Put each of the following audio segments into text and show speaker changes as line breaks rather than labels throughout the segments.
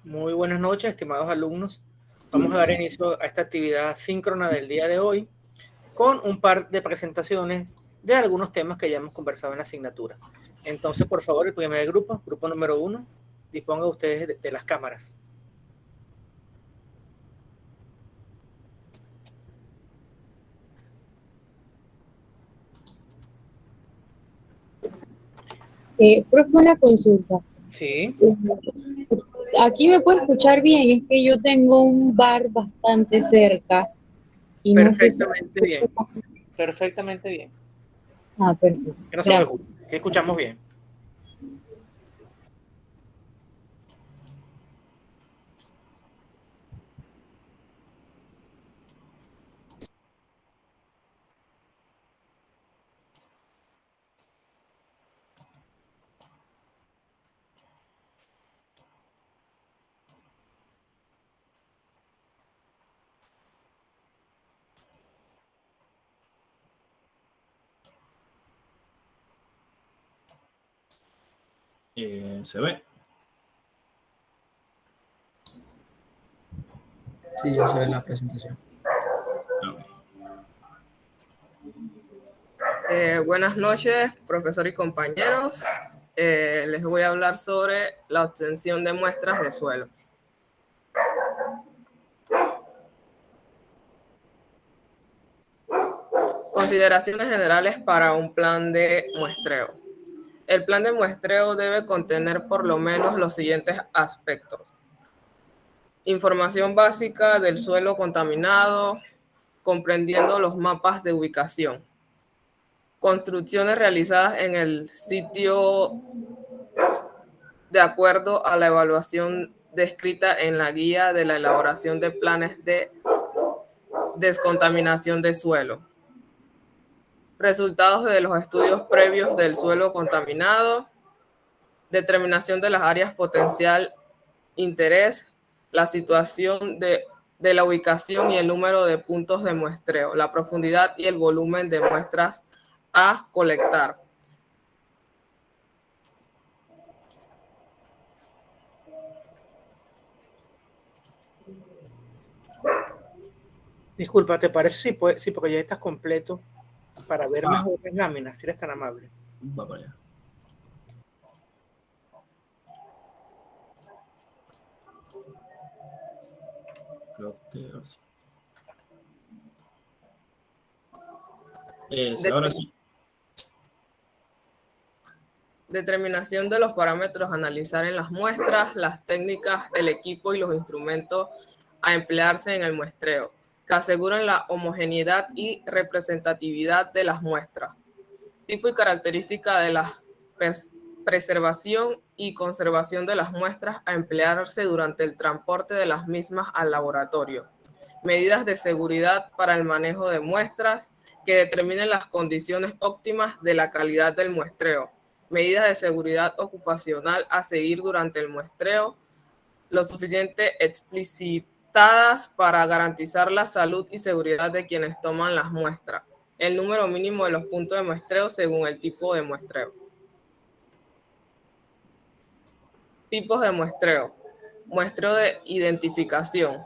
Muy buenas noches, estimados alumnos. Vamos a dar inicio a esta actividad síncrona del día de hoy con un par de presentaciones de algunos temas que ya hemos conversado en la asignatura. Entonces, por favor, el primer grupo número 1, disponga ustedes de las cámaras.
Profe, una consulta.
Sí,
Aquí me puede escuchar bien, es que yo tengo un bar bastante cerca y no sé si...
perfectamente bien. Perfectamente bien.
Ah, perfecto.
Que no se
Gracias.
preocupe, que escuchamos bien.
¿Se ve?
Sí, ya se ve la presentación.
Ok.
Buenas noches, profesor y compañeros. Les voy a hablar sobre la obtención de muestras de suelo. Consideraciones generales para un plan de muestreo. El plan de muestreo debe contener por lo menos los siguientes aspectos: información básica del suelo contaminado, comprendiendo los mapas de ubicación, construcciones realizadas en el sitio de acuerdo a la evaluación descrita en la guía de la elaboración de planes de descontaminación de suelo, resultados de los estudios previos del suelo contaminado, determinación de las áreas potencial interés, la situación de la ubicación y el número de puntos de muestreo, la profundidad y el volumen de muestras a colectar.
Disculpa, ¿te parece si porque ya estás completo para ver mejor las láminas, si eres tan amable?
Va para allá. Creo que ahora sí. Ahora sí.
Determinación de los parámetros a analizar en las muestras, las técnicas, el equipo y los instrumentos a emplearse en el muestreo, que aseguren la homogeneidad y representatividad de las muestras. Tipo y característica de la preservación y conservación de las muestras a emplearse durante el transporte de las mismas al laboratorio. Medidas de seguridad para el manejo de muestras que determinen las condiciones óptimas de la calidad del muestreo. Medidas de seguridad ocupacional a seguir durante el muestreo, lo suficiente explicitadas para garantizar la salud y seguridad de quienes toman las muestras. El número mínimo de los puntos de muestreo según el tipo de muestreo. Tipos de muestreo. Muestreo de identificación.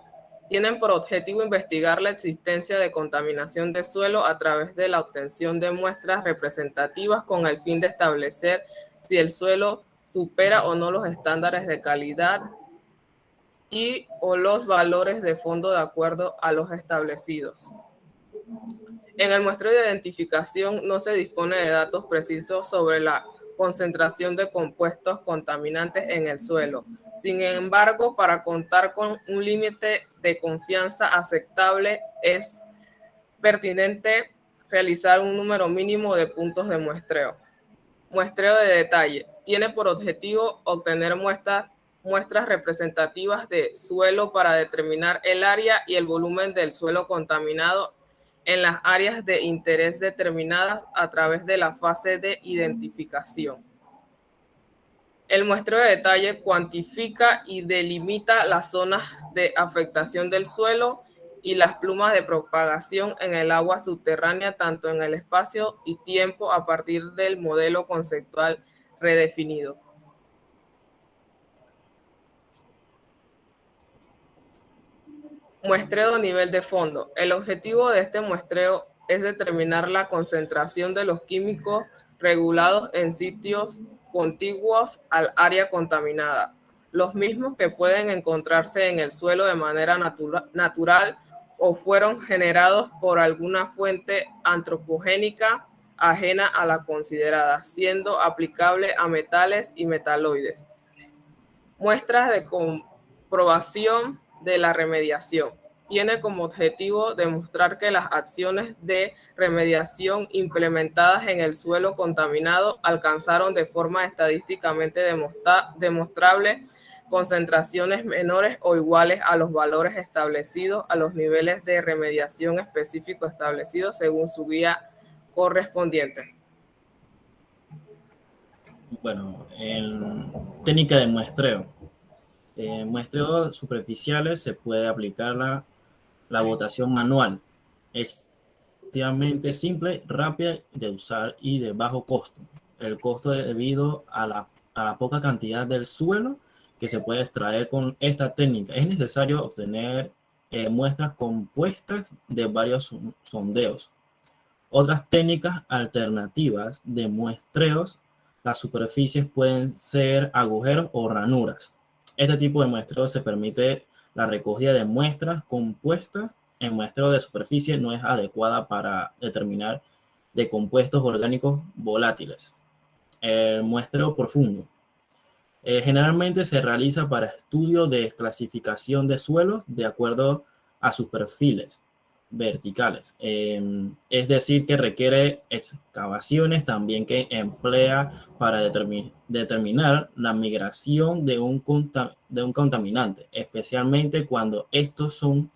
Tienen por objetivo investigar la existencia de contaminación de suelo a través de la obtención de muestras representativas con el fin de establecer si el suelo supera o no los estándares de calidad y o los valores de fondo de acuerdo a los establecidos. En el muestreo de identificación no se dispone de datos precisos sobre la concentración de compuestos contaminantes en el suelo. Sin embargo, para contar con un límite de confianza aceptable, es pertinente realizar un número mínimo de puntos de muestreo. Muestreo de detalle. Tiene por objetivo obtener muestras representativas de suelo para determinar el área y el volumen del suelo contaminado en las áreas de interés determinadas a través de la fase de identificación. El muestreo de detalle cuantifica y delimita las zonas de afectación del suelo y las plumas de propagación en el agua subterránea, tanto en el espacio y tiempo a partir del modelo conceptual redefinido. Muestreo a nivel de fondo. El objetivo de este muestreo es determinar la concentración de los químicos regulados en sitios contiguos al área contaminada, los mismos que pueden encontrarse en el suelo de manera natural o fueron generados por alguna fuente antropogénica ajena a la considerada, siendo aplicable a metales y metaloides. Muestras de comprobación de la remediación. Tiene como objetivo demostrar que las acciones de remediación implementadas en el suelo contaminado alcanzaron de forma estadísticamente demostrable concentraciones menores o iguales a los valores establecidos a los niveles de remediación específicos establecidos según su guía correspondiente.
Bueno, en técnica de muestreo. En muestreos superficiales se puede aplicar la votación manual. Es relativamente simple, rápida de usar y de bajo costo. El costo es debido a la poca cantidad del suelo que se puede extraer con esta técnica. Es necesario obtener muestras compuestas de varios sondeos. Otras técnicas alternativas de muestreos, las superficies pueden ser agujeros o ranuras. Este tipo de muestreo se permite la recogida de muestras compuestas. El muestreo de superficie no es adecuada para determinar de compuestos orgánicos volátiles. El muestreo profundo. Generalmente se realiza para estudio de clasificación de suelos de acuerdo a sus perfiles verticales. Es decir, que requiere excavaciones también que emplea para determinar la migración de un contaminante, especialmente cuando estos son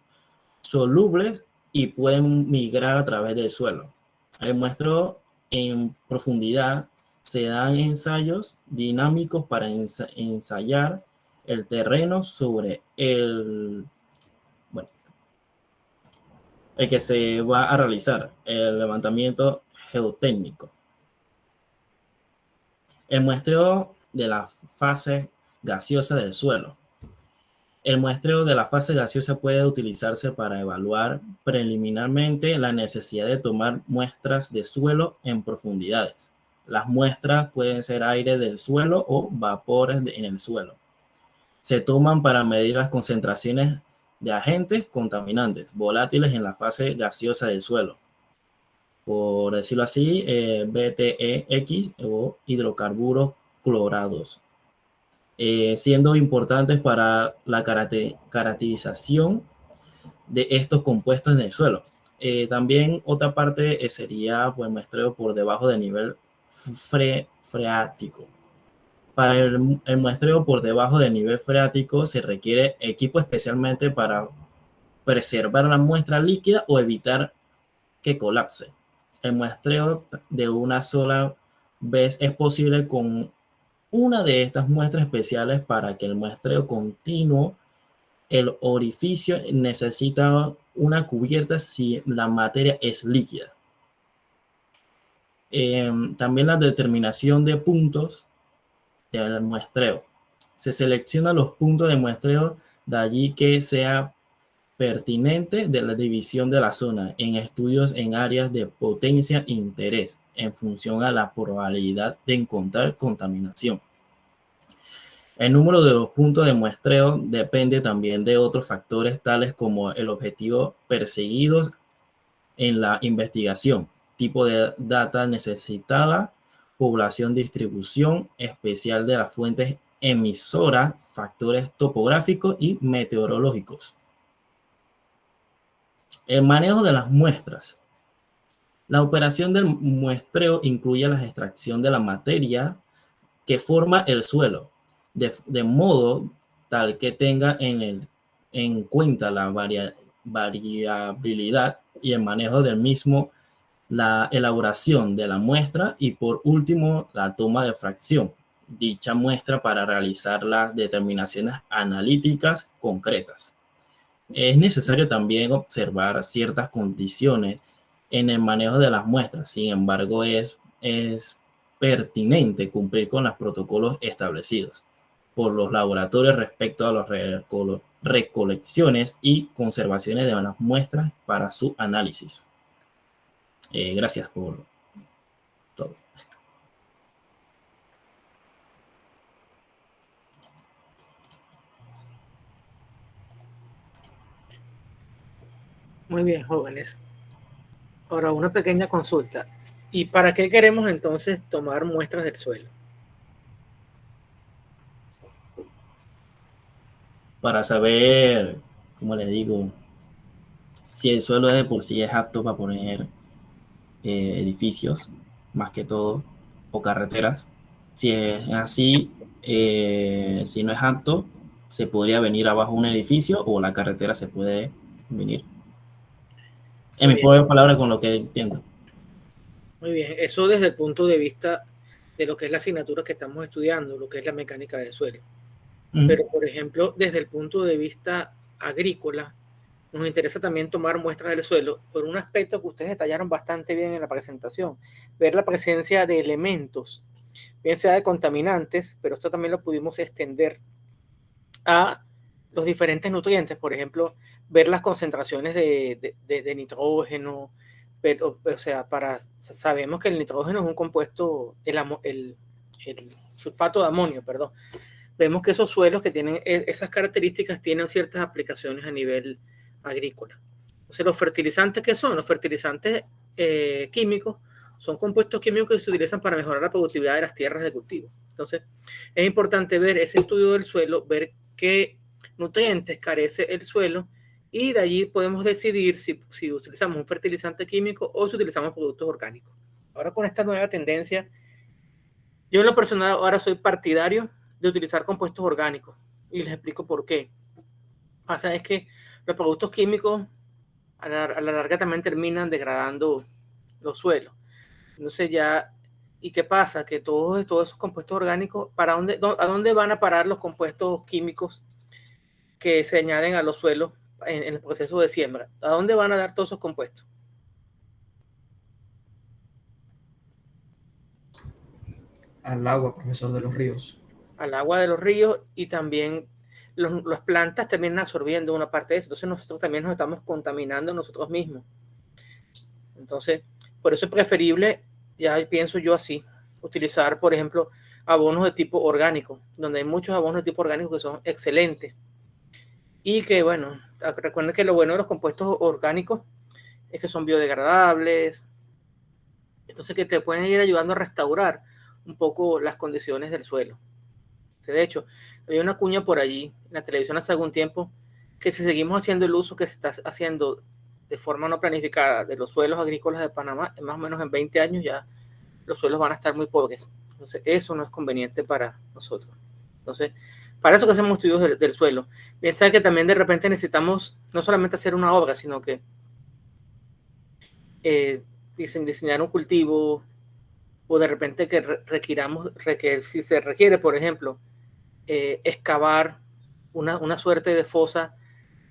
solubles y pueden migrar a través del suelo. El muestreo en profundidad se dan ensayos dinámicos para ensayar el terreno sobre el que se va a realizar, el levantamiento geotécnico. El muestreo de la fase gaseosa del suelo. El muestreo de la fase gaseosa puede utilizarse para evaluar preliminarmente la necesidad de tomar muestras de suelo en profundidades. Las muestras pueden ser aire del suelo o vapores en el suelo. Se toman para medir las concentraciones de agentes contaminantes volátiles en la fase gaseosa del suelo, por decirlo así, BTEX o hidrocarburos clorados, siendo importantes para la caracterización de estos compuestos en el suelo. También otra parte sería pues, muestreo por debajo del nivel freático. Para el muestreo por debajo del nivel freático se requiere equipo especialmente para preservar la muestra líquida o evitar que colapse. El muestreo de una sola vez es posible con una de estas muestras especiales. Para que el muestreo continuo, el orificio necesita una cubierta si la materia es líquida. También la determinación de puntos del muestreo. Se seleccionan los puntos de muestreo de allí que sea pertinente de la división de la zona en estudios en áreas de potencia e interés en función a la probabilidad de encontrar contaminación. El número de los puntos de muestreo depende también de otros factores tales como el objetivo perseguido en la investigación, tipo de data necesitada, población, distribución especial de las fuentes emisoras, factores topográficos y meteorológicos. El manejo de las muestras. La operación del muestreo incluye la extracción de la materia que forma el suelo, de modo tal que tenga en cuenta la variabilidad y el manejo del mismo, la elaboración de la muestra y por último la toma de fracción dicha muestra para realizar las determinaciones analíticas concretas. Es necesario también observar ciertas condiciones en el manejo de las muestras. Sin embargo, es pertinente cumplir con los protocolos establecidos por los laboratorios respecto a los recolecciones y conservaciones de las muestras para su análisis. Gracias por todo.
Muy bien, jóvenes. Ahora, una pequeña consulta. ¿Y para qué queremos entonces tomar muestras del suelo?
Para saber, como les digo, si el suelo de por sí es apto para poner edificios, más que todo, o carreteras. Si es así, si no es apto, se podría venir abajo un edificio o la carretera se puede venir. En mis propias palabras, con lo que entiendo.
Muy bien, eso desde el punto de vista de lo que es la asignatura que estamos estudiando, lo que es la mecánica del suelo. Pero, por ejemplo, desde el punto de vista agrícola, nos interesa también tomar muestras del suelo por un aspecto que ustedes detallaron bastante bien en la presentación, ver la presencia de elementos, bien sea de contaminantes, pero esto también lo pudimos extender a los diferentes nutrientes, por ejemplo, ver las concentraciones de nitrógeno, pero, o sea, sabemos que el nitrógeno es un compuesto, el sulfato de amonio, perdón. Vemos que esos suelos que tienen esas características tienen ciertas aplicaciones a nivel agrícola. Entonces, los fertilizantes, ¿qué son? Los fertilizantes químicos son compuestos químicos que se utilizan para mejorar la productividad de las tierras de cultivo. Entonces, es importante ver ese estudio del suelo, ver qué nutrientes carece el suelo y de allí podemos decidir si utilizamos un fertilizante químico o si utilizamos productos orgánicos. Ahora con esta nueva tendencia, yo en lo personal ahora soy partidario de utilizar compuestos orgánicos y les explico por qué. Pasa es que los productos químicos a la larga también terminan degradando los suelos. Entonces ya, ¿y qué pasa? Que todos esos compuestos orgánicos, ¿a dónde van a parar los compuestos químicos que se añaden a los suelos en el proceso de siembra? ¿A dónde van a dar todos esos compuestos?
Al agua, profesor, de los ríos.
Al agua de los ríos, y también las plantas terminan absorbiendo una parte de eso. Entonces nosotros también nos estamos contaminando nosotros mismos. Entonces, por eso es preferible, ya pienso yo así, utilizar, por ejemplo, abonos de tipo orgánico, donde hay muchos abonos de tipo orgánico que son excelentes. Y que, bueno, recuerden que lo bueno de los compuestos orgánicos es que son biodegradables, entonces que te pueden ir ayudando a restaurar un poco las condiciones del suelo. De hecho, había una cuña por allí en la televisión hace algún tiempo que si seguimos haciendo el uso que se está haciendo de forma no planificada de los suelos agrícolas de Panamá, más o menos en 20 años ya los suelos van a estar muy pobres. Entonces, eso no es conveniente para nosotros. Entonces, para eso que hacemos estudios del suelo. Piensa que también de repente necesitamos no solamente hacer una obra, sino que diseñar un cultivo, o de repente que si se requiere, por ejemplo, excavar una suerte de fosa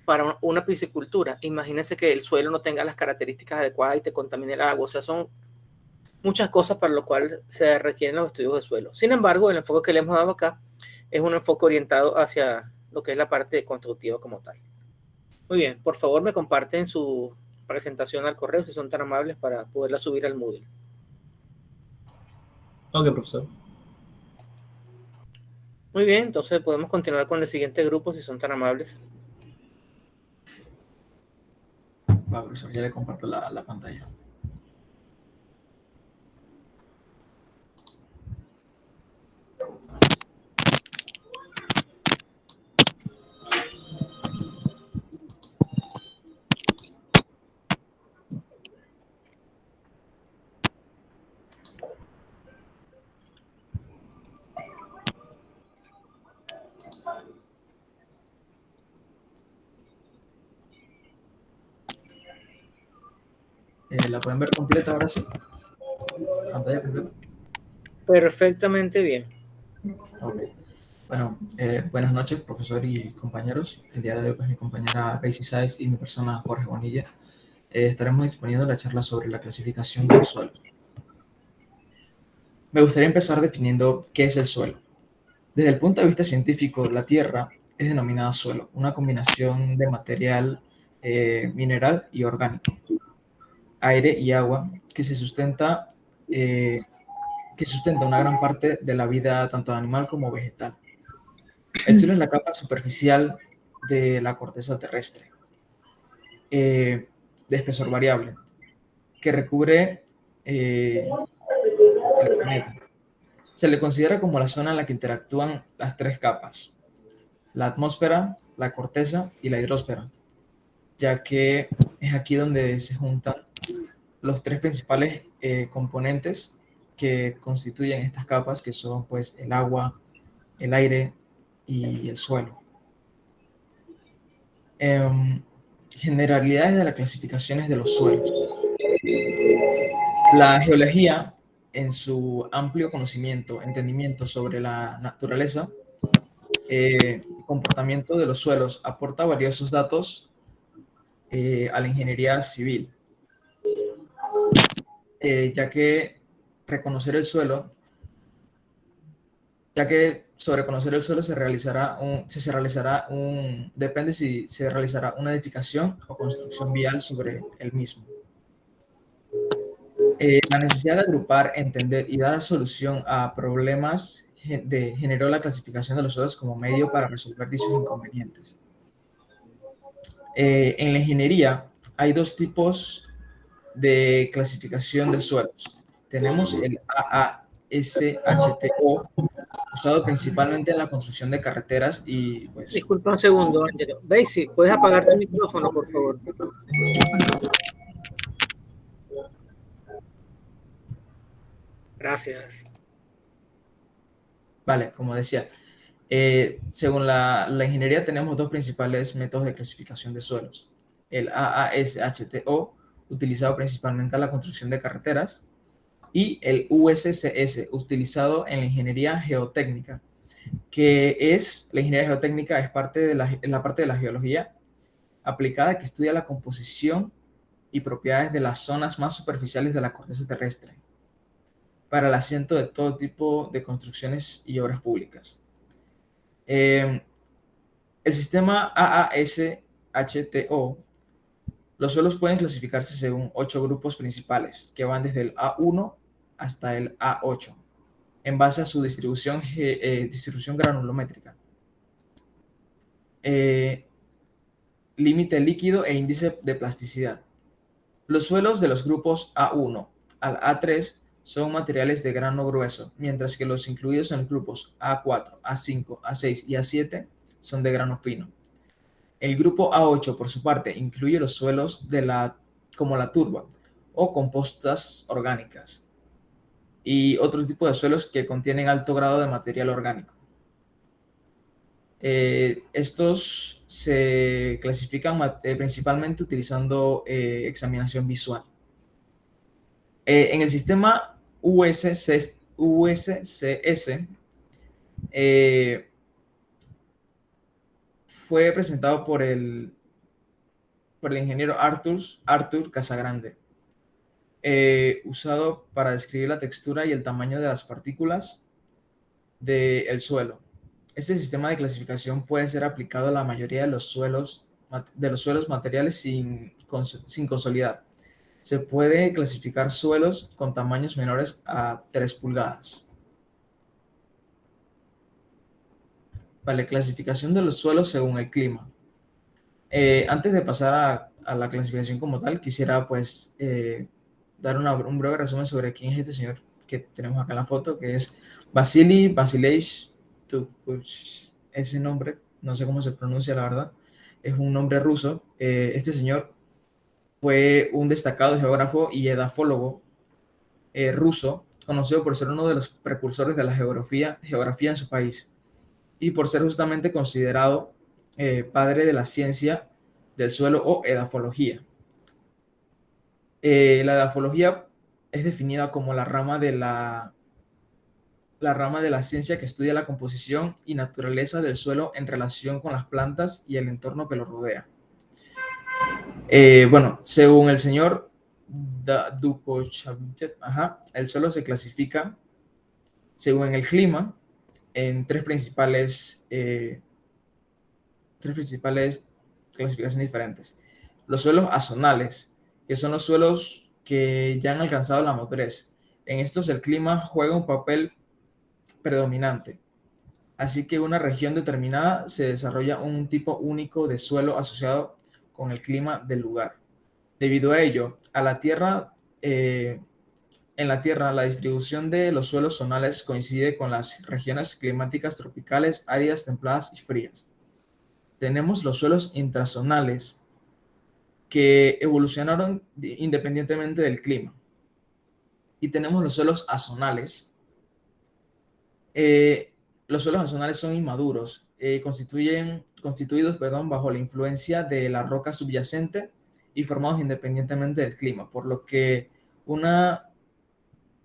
para una piscicultura. Imagínense que el suelo no tenga las características adecuadas y te contamine el agua. O sea, son muchas cosas para lo cual se requieren los estudios de suelo. Sin embargo, el enfoque que le hemos dado acá es un enfoque orientado hacia lo que es la parte constructiva como tal. Muy bien, por favor me comparten su presentación al correo si son tan amables para poderla subir al Moodle.
Ok, profesor.
Muy bien, entonces podemos continuar con el siguiente grupo si son tan amables.
Va, profesor, ya le comparto la pantalla. ¿La pueden ver completa ahora sí? ¿Pantalla completa?
Perfectamente bien.
Ok. Bueno, buenas noches, profesor y compañeros. El día de hoy, pues mi compañera Daisy Sáez y mi persona Jorge Bonilla estaremos exponiendo la charla sobre la clasificación del suelo. Me gustaría empezar definiendo qué es el suelo. Desde el punto de vista científico, la Tierra es denominada suelo, una combinación de material mineral y orgánico, aire y agua, eh, que sustenta una gran parte de la vida tanto animal como vegetal. El suelo es la capa superficial de la corteza terrestre, de espesor variable, que recubre el planeta. Se le considera como la zona en la que interactúan las tres capas: la atmósfera, la corteza y la hidrosfera, ya que es aquí donde se juntan los tres principales componentes que constituyen estas capas, que son pues el agua, el aire y el suelo. Generalidades de las clasificaciones de los suelos. La geología, en su amplio conocimiento, entendimiento sobre la naturaleza, comportamiento de los suelos, aporta valiosos datos a la ingeniería civil, ya que reconocer el suelo, ya que sobre conocer el suelo depende si se realizará una edificación o construcción vial sobre el mismo. La necesidad de agrupar, entender y dar solución a problemas generó la clasificación de los suelos como medio para resolver dichos inconvenientes. En la ingeniería hay dos tipos de clasificación de suelos. Tenemos el AASHTO, usado principalmente en la construcción de carreteras y pues...
Disculpa un segundo, Ángelo. Daisy, ¿puedes apagar tu micrófono, por favor? Gracias.
Vale, como decía, según la ingeniería tenemos dos principales métodos de clasificación de suelos. El AASHTO, utilizado principalmente en la construcción de carreteras, y el USCS, utilizado en la ingeniería geotécnica, la ingeniería geotécnica es la parte de la geología aplicada que estudia la composición y propiedades de las zonas más superficiales de la corteza terrestre para el asiento de todo tipo de construcciones y obras públicas. El sistema AASHTO, los suelos pueden clasificarse según 8 grupos principales que van desde el A1 hasta el A8, en base a su distribución granulométrica, límite líquido e índice de plasticidad. Los suelos de los grupos A1 al A3 son materiales de grano grueso, mientras que los incluidos en los grupos A4, A5, A6 y A7 son de grano fino. El grupo A8, por su parte, incluye los suelos como la turba o compostas orgánicas y otro tipo de suelos que contienen alto grado de material orgánico. Estos se clasifican principalmente utilizando examinación visual. En el sistema USCS, fue presentado por el ingeniero Arthur Casagrande, usado para describir la textura y el tamaño de las partículas del suelo. Este sistema de clasificación puede ser aplicado a la mayoría de los suelos materiales sin consolidar. Se puede clasificar suelos con tamaños menores a 3 pulgadas. Vale, clasificación de los suelos según el clima. Antes de pasar a la clasificación como tal, quisiera pues dar un breve resumen sobre quién es este señor que tenemos acá en la foto, que es Vasily Vasileich Tukush. Ese nombre, no sé cómo se pronuncia la verdad, es un nombre ruso. Este señor fue un destacado geógrafo y edafólogo ruso, conocido por ser uno de los precursores de la geografía en su país y por ser justamente considerado padre de la ciencia del suelo o edafología. La edafología es definida como la rama de la ciencia que estudia la composición y naturaleza del suelo en relación con las plantas y el entorno que lo rodea. Bueno, según el señor Dukoshavitchev, el suelo se clasifica según el clima en 3 principales tres principales clasificaciones diferentes. Los suelos azonales, que son los suelos que ya han alcanzado la madurez. En estos el clima juega un papel predominante. Así que en una región determinada se desarrolla un tipo único de suelo asociado con el clima del lugar. Debido a ello, en la Tierra, la distribución de los suelos zonales coincide con las regiones climáticas tropicales, áridas, templadas y frías. Tenemos los suelos intrazonales, que evolucionaron independientemente del clima. Y tenemos los suelos azonales. Los suelos azonales son inmaduros, constituidos bajo la influencia de la roca subyacente y formados independientemente del clima, por lo que en una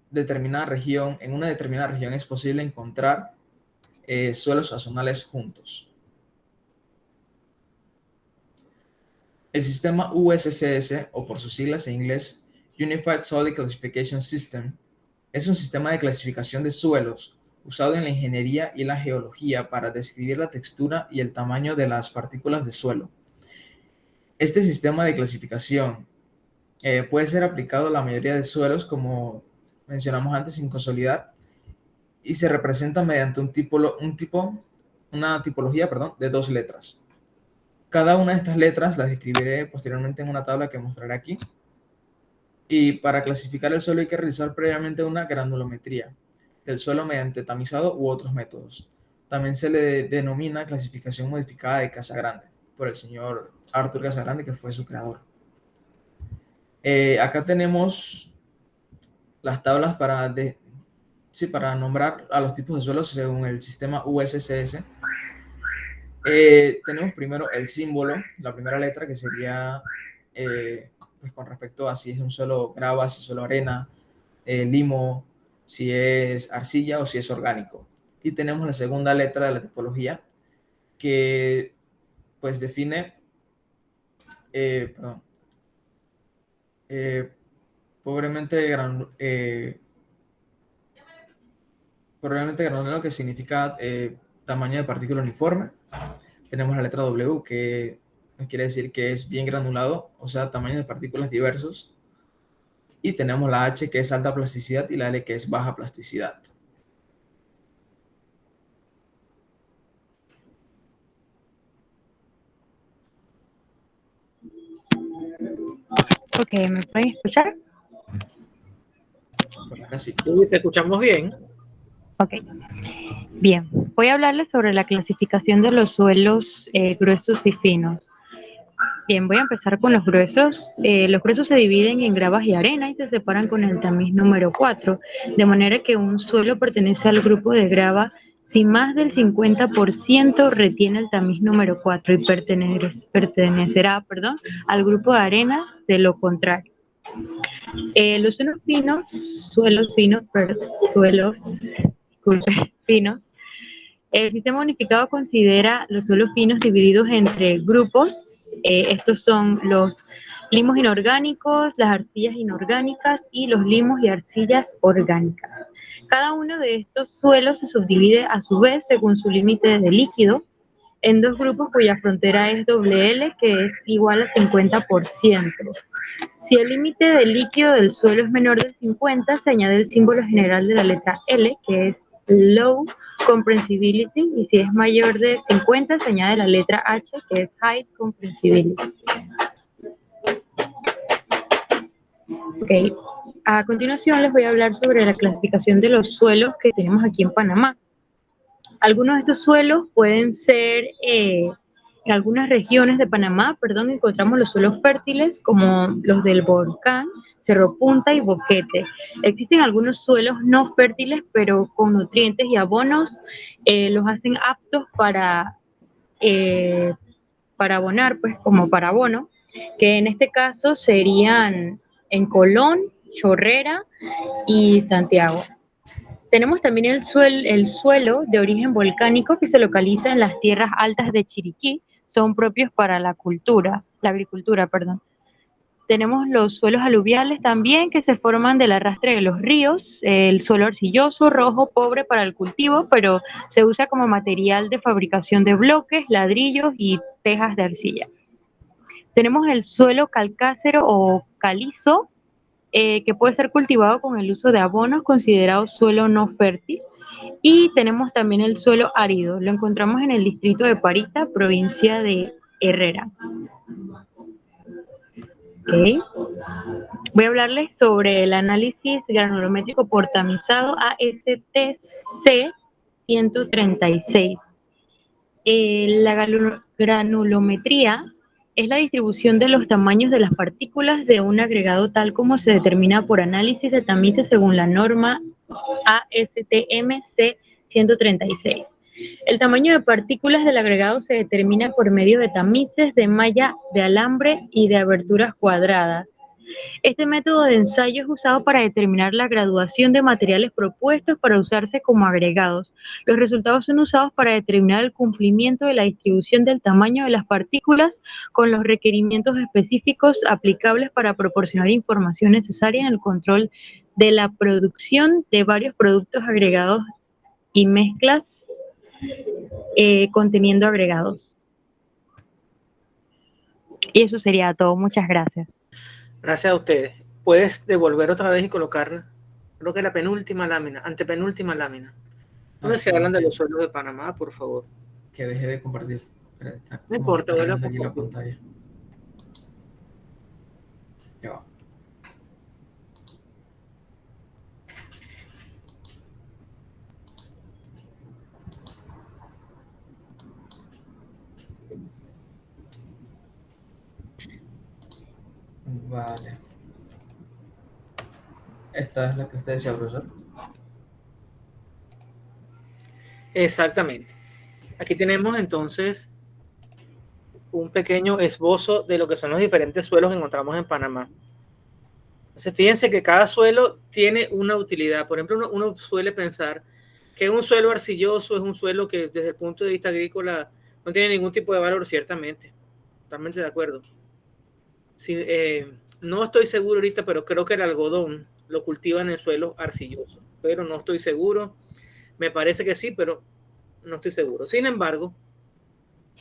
determinada región es posible encontrar suelos azonales juntos. El sistema USCS, o por sus siglas en inglés, Unified Soil Classification System, es un sistema de clasificación de suelos usado en la ingeniería y la geología para describir la textura y el tamaño de las partículas de suelo. Este sistema de clasificación puede ser aplicado a la mayoría de suelos, como mencionamos antes, sin consolidar, y se representa mediante una tipología de 2 letras. Cada una de estas letras las describiré posteriormente en una tabla que mostraré aquí. Y para clasificar el suelo hay que realizar previamente una granulometría del suelo mediante tamizado u otros métodos. También se le denomina clasificación modificada de Casagrande, por el señor Arthur Casagrande, que fue su creador. Acá tenemos las tablas para nombrar a los tipos de suelos según el sistema USCS. Tenemos primero el símbolo, la primera letra, que sería pues con respecto a si es un suelo grava, si es suelo arena, limo, si es arcilla o si es orgánico. Y tenemos la segunda letra de la tipología, que pues define pobremente granulado, que significa tamaño de partícula uniforme. Tenemos la letra W, que quiere decir que es bien granulado, o sea, tamaños de partículas diversos. Y tenemos la H, que es alta plasticidad, y la L, que es baja plasticidad.
Ok, ¿me pueden escuchar?
Pues ahora sí.
¿Te escuchamos bien?
Ok. Bien, voy a hablarles sobre la clasificación de los suelos gruesos y finos. Bien, voy a empezar con los gruesos. Los gruesos se dividen en gravas y arena y se separan con el tamiz número 4, de manera que un suelo pertenece al grupo de grava si más del 50% retiene el tamiz número 4 y pertenecerá al grupo de arena de lo contrario. Los suelos finos, el sistema unificado considera los suelos finos divididos entre grupos. Estos son los limos inorgánicos, las arcillas inorgánicas y los limos y arcillas orgánicas. Cada uno de estos suelos se subdivide a su vez según su límite de líquido en 2 grupos cuya frontera es WL, que es igual a 50%. Si el límite de líquido del suelo es menor del 50, se añade el símbolo general de la letra L, que es Low Comprehensibility, y si es mayor de 50, se añade la letra H, que es High Comprehensibility. Ok, a continuación les voy a hablar sobre la clasificación de los suelos que tenemos aquí en Panamá. Algunos de estos suelos pueden ser, en algunas regiones de Panamá, encontramos los suelos fértiles como los del Volcán, Cerro Punta y Boquete. Existen algunos suelos no fértiles, pero con nutrientes y abonos los hacen aptos para abonar, pues como para abono, que en este caso serían en Colón, Chorrera y Santiago. Tenemos también el suelo de origen volcánico que se localiza en las tierras altas de Chiriquí, son propios para la agricultura. tenemos los suelos aluviales también que se forman del arrastre de los ríos, el suelo arcilloso, rojo, pobre para el cultivo, pero se usa como material de fabricación de bloques, ladrillos y tejas de arcilla. Tenemos el suelo calcácero o calizo, que puede ser cultivado con el uso de abonos, considerado suelo no fértil. Y tenemos también el suelo árido, lo encontramos en el distrito de Parita, provincia de Herrera. Okay. Voy a hablarles sobre el análisis granulométrico por tamizado ASTC 136. La granulometría es la distribución de los tamaños de las partículas de un agregado tal como se determina por análisis de tamices según la norma ASTM C 136. El tamaño de partículas del agregado se determina por medio de tamices de malla de alambre y de aberturas cuadradas. Este método de ensayo es usado para determinar la graduación de materiales propuestos para usarse como agregados. Los resultados son usados para determinar el cumplimiento de la distribución del tamaño de las partículas con los requerimientos específicos aplicables para proporcionar información necesaria en el control de la producción de varios productos agregados y mezclas conteniendo agregados. Y eso sería todo. Muchas gracias.
Gracias a ustedes. Puedes devolver otra vez y colocarla. Creo que la penúltima lámina, antepenúltima lámina. ¿Dónde se hablan de los suelos de Panamá, por favor?
Que deje de compartir.
No importa, vuelve a
aquí la
compartir.
pantalla. Ya va. Vale. Esta es la que usted decía, profesor.
Exactamente. Aquí tenemos entonces un pequeño esbozo de lo que son los diferentes suelos que encontramos en Panamá. Entonces, fíjense que cada suelo tiene una utilidad. Por ejemplo, uno suele pensar que un suelo arcilloso es un suelo que desde el punto de vista agrícola no tiene ningún tipo de valor, ciertamente. Totalmente de acuerdo. Sí, no estoy seguro ahorita, pero creo que el algodón lo cultivan en suelos arcillosos, pero no estoy seguro. Me parece que sí, pero no estoy seguro. Sin embargo,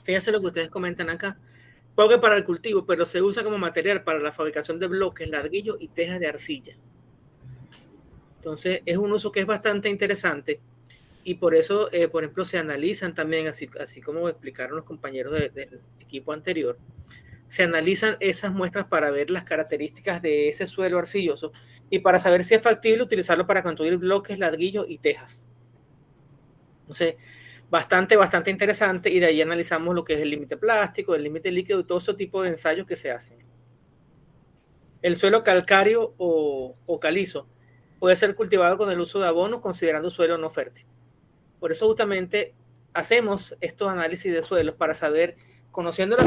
fíjense lo que ustedes comentan acá. Pobre para el cultivo, pero se usa como material para la fabricación de bloques, ladrillos y tejas de arcilla. Entonces, es un uso que es bastante interesante y por eso, por ejemplo, se analizan también, así como explicaron los compañeros del equipo anterior, se analizan esas muestras para ver las características de ese suelo arcilloso y para saber si es factible utilizarlo para construir bloques, ladrillos y tejas. Entonces, bastante interesante, y de ahí analizamos lo que es el límite plástico, el límite líquido y todo ese tipo de ensayos que se hacen. El suelo calcáreo o calizo puede ser cultivado con el uso de abonos considerando suelo no fértil. Por eso justamente hacemos estos análisis de suelos para saber, conociendo la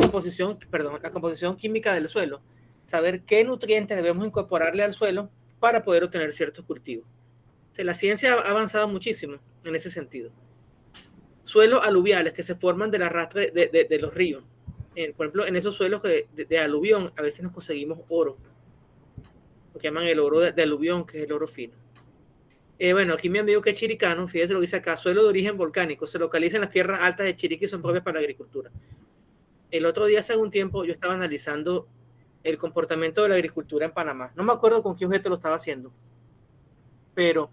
composición química del suelo, saber qué nutrientes debemos incorporarle al suelo para poder obtener ciertos cultivos. O sea, la ciencia ha avanzado muchísimo en ese sentido. Suelos aluviales que se forman del arrastre de los ríos. Por ejemplo, en esos suelos de aluvión a veces nos conseguimos oro, lo que llaman el oro de aluvión, que es el oro fino. Bueno, aquí mi amigo que es chiricano, fíjate lo que dice acá: suelo de origen volcánico, se localiza en las tierras altas de Chiriquí y son propias para la agricultura. El otro día, hace algún tiempo, yo estaba analizando el comportamiento de la agricultura en Panamá. No me acuerdo con qué objeto lo estaba haciendo, pero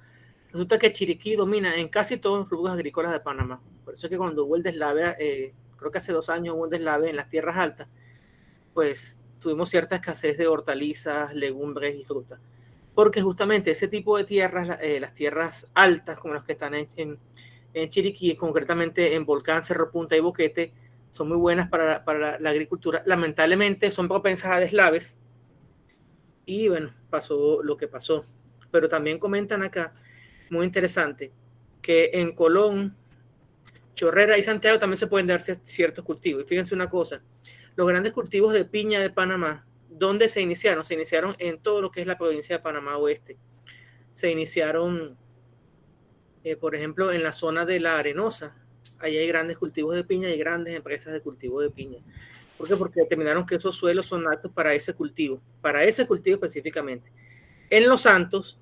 resulta que Chiriquí domina en casi todos los rubros agrícolas de Panamá. Por eso es que cuando hubo el deslave, creo que hace 2 años hubo un deslave en las tierras altas, pues tuvimos cierta escasez de hortalizas, legumbres y frutas. Porque justamente ese tipo de tierras, las tierras altas, como las que están en Chiriquí, concretamente en Volcán, Cerro Punta y Boquete, son muy buenas para la agricultura. Lamentablemente son propensas a deslaves y bueno, pasó lo que pasó. Pero también comentan acá, muy interesante, que en Colón, Chorrera y Santiago también se pueden dar ciertos cultivos. Y fíjense una cosa: los grandes cultivos de piña de Panamá, ¿dónde se iniciaron? Se iniciaron en todo lo que es la provincia de Panamá Oeste. Se iniciaron, por ejemplo, en la zona de La Arenosa. Ahí hay grandes cultivos de piña y grandes empresas de cultivo de piña. ¿Por qué? Porque determinaron que esos suelos son aptos para ese cultivo específicamente. En Los Santos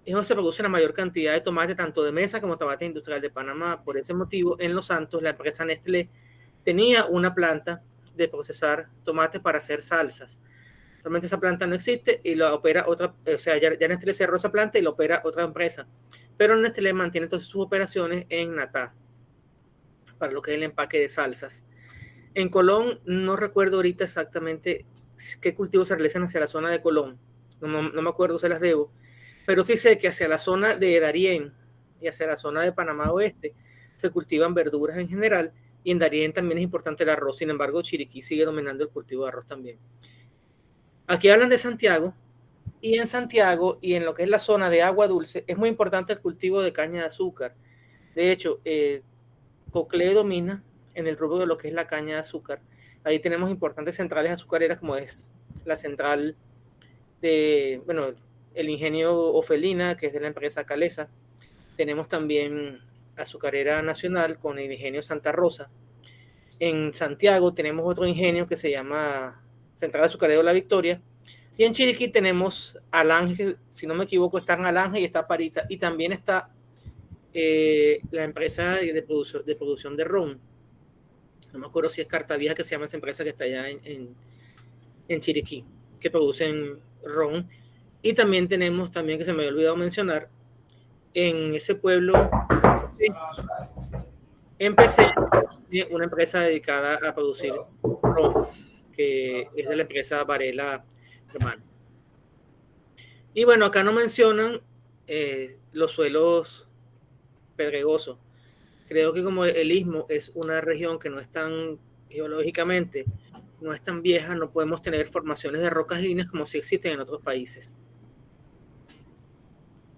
es donde se produce la mayor cantidad de tomate, tanto de mesa como tomate industrial de Panamá. Por ese motivo, en Los Santos, la empresa Nestlé tenía una planta de procesar tomates para hacer salsas. Realmente esa planta no existe y la opera otra, o sea, ya Nestlé cerró esa planta y la opera otra empresa. Pero Nestlé mantiene entonces sus operaciones en Natá, para lo que es el empaque de salsas. En Colón, no recuerdo ahorita exactamente qué cultivos se realizan hacia la zona de Colón. No me acuerdo, se las debo. Pero sí sé que hacia la zona de Darién y hacia la zona de Panamá Oeste se cultivan verduras en general, y en Darién también es importante el arroz. Sin embargo, Chiriquí sigue dominando el cultivo de arroz también. Aquí hablan de Santiago, y en Santiago y en lo que es la zona de agua dulce es muy importante el cultivo de caña de azúcar. De hecho, Coclé domina en el rubro de lo que es la caña de azúcar. Ahí tenemos importantes centrales azucareras como es la central de, bueno, el ingenio Ofelina, que es de la empresa Calesa. Tenemos también azucarera nacional con el ingenio Santa Rosa. En Santiago tenemos otro ingenio que se llama Central Azucarero La Victoria. Y en Chiriquí tenemos Alange, si no me equivoco, están Alange y está Parita. Y también está la empresa de producción de ron. No me acuerdo si es Cartavieja, que se llama esa empresa que está allá en Chiriquí, que producen ron. Y también tenemos, también que se me había olvidado mencionar, en ese pueblo, empecé una empresa dedicada a producir ron, que es de la empresa Varela Hermano. Y bueno, acá no mencionan los suelos pedregosos. Creo que como el Istmo es una región que no es tan geológicamente, no es tan vieja, no podemos tener formaciones de rocas ígneas como si existen en otros países.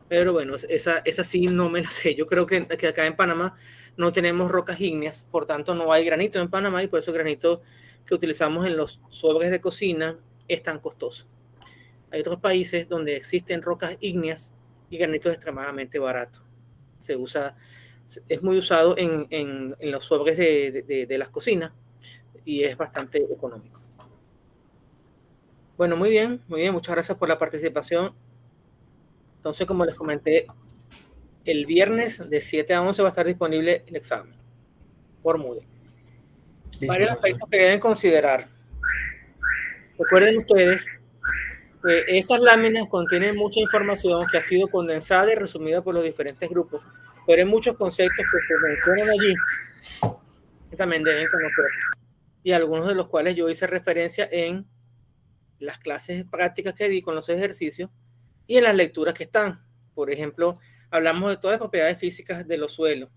Pero bueno, esa sí no me la sé. Yo creo que acá en Panamá no tenemos rocas ígneas, por tanto no hay granito en Panamá, y por eso el granito que utilizamos en los sobres de cocina es tan costoso. Hay otros países donde existen rocas ígneas y granito es extremadamente barato. Es muy usado en los sobres de las cocinas y es bastante económico. Bueno, muy bien, muchas gracias por la participación. Entonces, como les comenté, el viernes de 7 a 11 va a estar disponible el examen por Moodle. Varios aspectos que deben considerar. Recuerden ustedes que estas láminas contienen mucha información que ha sido condensada y resumida por los diferentes grupos, pero hay muchos conceptos que se mencionan allí que también deben conocer, y algunos de los cuales yo hice referencia en las clases prácticas que di con los ejercicios y en las lecturas que están. Por ejemplo, hablamos de todas las propiedades físicas de los suelos,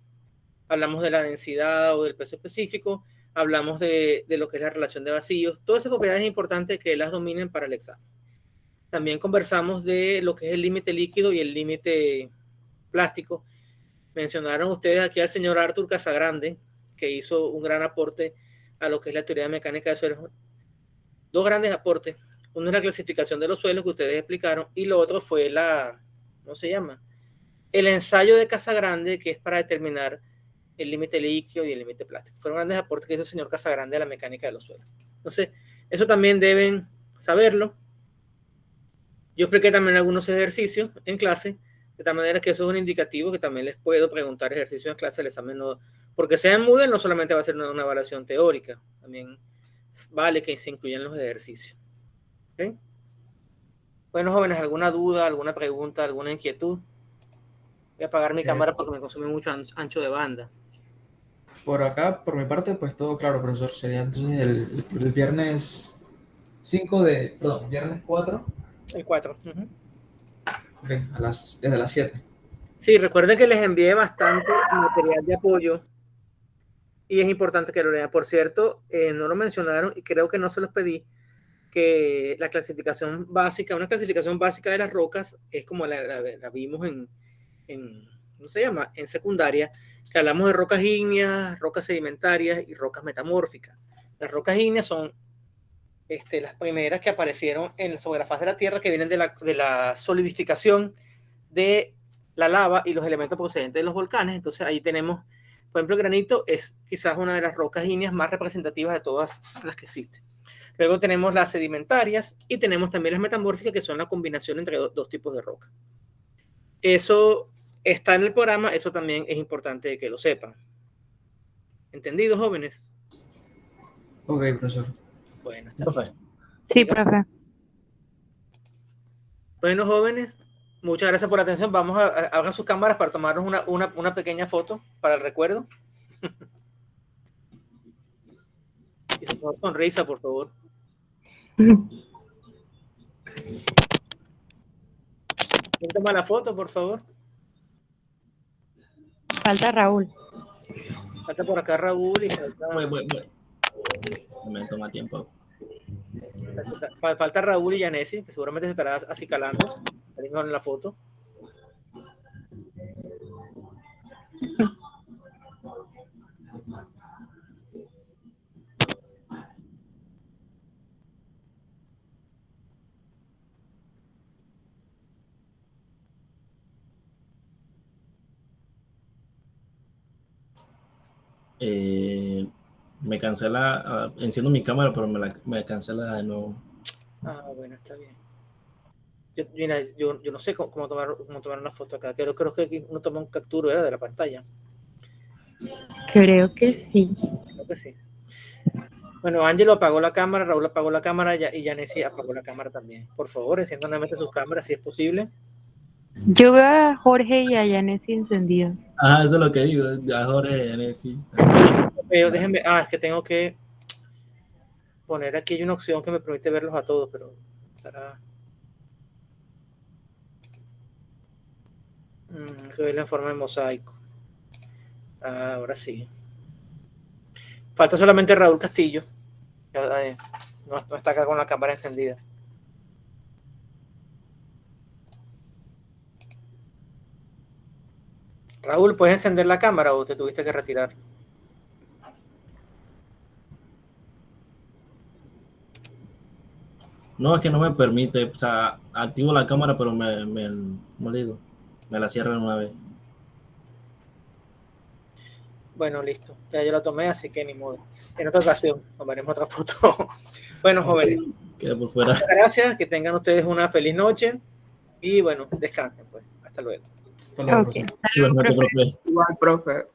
hablamos de la densidad o del peso específico, hablamos de lo que es la relación de vacíos. Todas esas propiedades es importante que las dominen para el examen. También conversamos de lo que es el límite líquido y el límite plástico. Mencionaron ustedes aquí al señor Arthur Casagrande, que hizo un gran aporte a lo que es la teoría de mecánica de suelos. Dos grandes aportes. Uno es la clasificación de los suelos que ustedes explicaron, y lo otro fue ¿cómo se llama? El ensayo de Casagrande, que es para determinar el límite líquido y el límite plástico. Fueron grandes aportes que hizo el señor Casagrande a la mecánica de los suelos. Entonces, eso también deben saberlo. Yo expliqué también algunos ejercicios en clase, de tal manera que eso es un indicativo que también les puedo preguntar ejercicios en clase. El examen no, porque sea en Moodle, no solamente va a ser una evaluación teórica, también vale que se incluyan los ejercicios. ¿Okay? Bueno, jóvenes, ¿alguna duda, alguna pregunta, alguna inquietud? Voy a apagar mi cámara porque me consume mucho ancho de banda.
Por acá, por mi parte, pues todo claro, profesor. Sería entonces el viernes 5 viernes 4.
El 4.
Okay, desde las 7.
Sí, recuerden que les envié bastante material de apoyo y es importante que lo lean. Por cierto, no lo mencionaron y creo que no se los pedí, que la clasificación básica, una clasificación básica de las rocas es como la vimos ¿cómo se llama? En secundaria, que hablamos de rocas ígneas, rocas sedimentarias y rocas metamórficas. Las rocas ígneas son las primeras que aparecieron sobre la faz de la Tierra, que vienen de la solidificación de la lava y los elementos procedentes de los volcanes. Entonces ahí tenemos, por ejemplo, el granito es quizás una de las rocas ígneas más representativas de todas las que existen. Luego tenemos las sedimentarias y tenemos también las metamórficas, que son la combinación entre dos tipos de roca. Eso está en el programa, eso también es importante que lo sepan. ¿Entendido, jóvenes?
Ok, profesor.
Bueno, está
Profe,
bien.
Sí, profe.
Bueno, jóvenes, muchas gracias por la atención. Vamos a abrir sus cámaras para tomarnos una pequeña foto para el recuerdo. Y su sonrisa, por favor. ¿Quién toma la foto, por favor?
Falta Raúl.
Falta por acá Raúl y falta,
voy. Me toma tiempo.
falta Raúl y Yanesi, que seguramente se estará acicalando. Salimos en la foto.
Me cancela, enciendo mi cámara, pero me cancela de nuevo.
Ah, bueno, está bien. Yo no sé cómo tomar una foto acá. Creo que aquí uno toma un captura, ¿verdad?, de la pantalla.
Creo que sí.
Creo que sí. Bueno, Ángelo apagó la cámara, Raúl apagó la cámara y Yanesi apagó la cámara también. Por favor, enciendan nuevamente sus cámaras si es posible.
Yo veo a Jorge y a Yanesi encendidos.
Ah, eso es lo que digo, ya Jorge, sí.
Déjenme, es que tengo que poner aquí, hay una opción que me permite verlos a todos, pero estará... que verlo en forma de mosaico. Ahora sí. Falta solamente Raúl Castillo. No está acá con la cámara encendida. Raúl, ¿puedes encender la cámara o te tuviste que retirar?
No, es que no me permite, o sea, activo la cámara, pero ¿cómo le digo? Me la cierran una vez.
Bueno, listo. Ya yo la tomé, así que ni modo. En otra ocasión tomaremos otra foto. Bueno, jóvenes.
Queda por fuera.
Muchas gracias. Que tengan ustedes una feliz noche. Y bueno, descansen, pues. Hasta luego.
Hasta luego,
Ok.
profesor.
Igualmente, profe.
Igual, profe.